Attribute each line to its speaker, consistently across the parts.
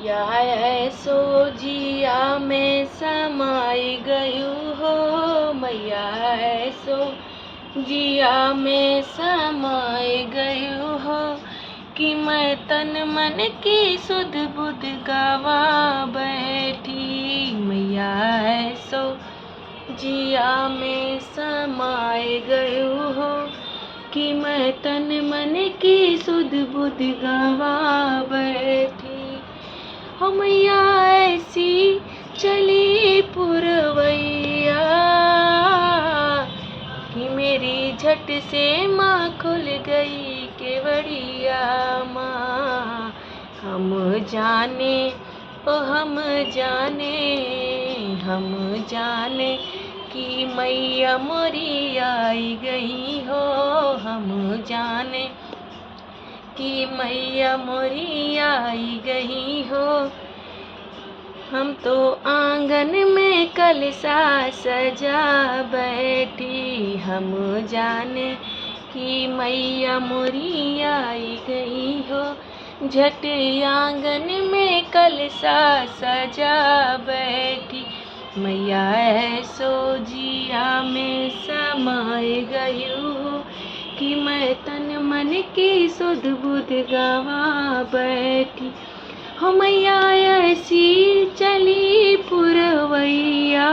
Speaker 1: या ऐसो जिया में समाई गयू हो मैया, ऐसो जिया में समाई गयू हो कि मैं तन मन की सुध बुध गवा बैठी। मैया ऐसो जिया में समाए गयू हो कि मैं तन मन की सुध बुध गवा बैठी। हो मैया ऐसी चली पुरवैया कि मेरी झट से माँ खुल गई केवड़िया माँ। हम जाने ओ हम जाने कि मैया मोरी आई गई हो। हम जाने कि मैया मोरी आई गई हो। हम तो आंगन में कलसा सजा बैठी। हम जाने कि मैया मोरी आई गई हो। झट आंगन में कलसा सजा बैठी। मैया ऐसो जिया में समाए गयू हो कि मैं तन मन की सुध बुध गवा बैठी। हो मैया ऐसी चली पुरवैया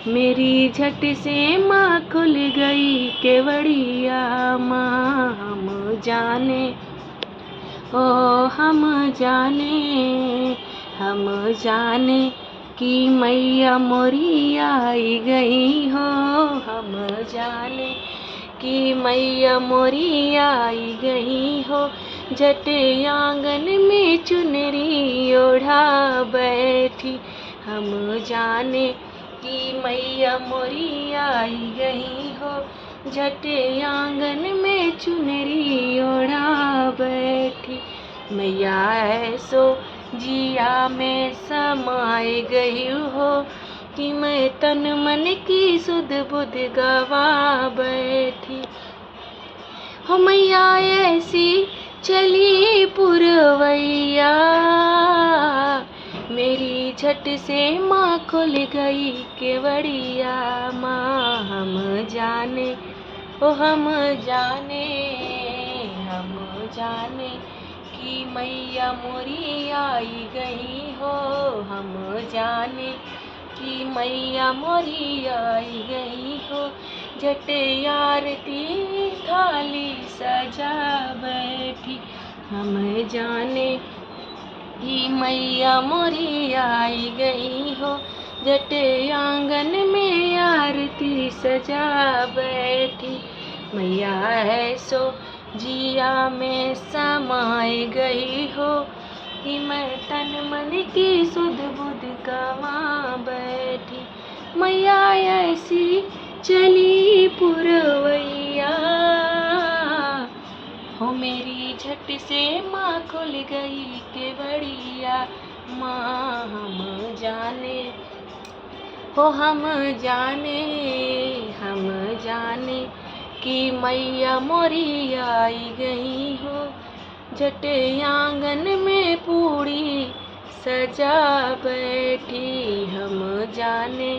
Speaker 1: मेरी झट से माँ खुल गई केवड़िया माँ। हम जाने ओ हम जाने कि मैया मोरी आई गई हो। हम जाने कि मैया मोरी आई गई हो। झट आंगन में चुनरी ओढ़ा बैठी। हम जाने कि मैया मोरी आई गई हो। झट आंगन में चुनरी ओढ़ा बैठी। मैया ऐसो जिया में समाए गई हो कि मैं तन मन की सुध बुध गवा बैठी। हो मैया ऐसी चली पुरवैया मेरी झट से माँ खुल गई केवड़िया माँ। हम जाने ओ हम जाने कि मैया मोरी आई गई हो। हम जाने कि मैया मोरी आई गई हो। झट आरती थाली सजा बैठी। हम जाने कि मैया मोरी आई गई हो। झट आंगन में आरती सजा बैठी। मैया ऐसो जिया में समाए गई हो कि मैं तन मन की सुध बुध गवा बैठी। मैया ऐसी चली पुरवैया हो मेरी झट से माँ खुल गई केवड़िया माँ। हम जाने हो हम जाने कि मैया मोरी आई गई हो। झट आंगन में पूड़ी सजा बैठी। हम जाने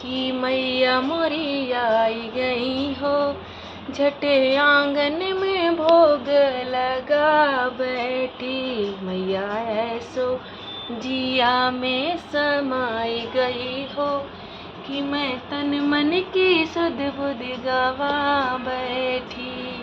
Speaker 1: कि मैया मोरी आई गई हो। झट आंगन में भोग लगा बैठी। मैया ऐसो जिया में समाई गई हो कि मैं तन मन की सुध बुध गवा बैठी।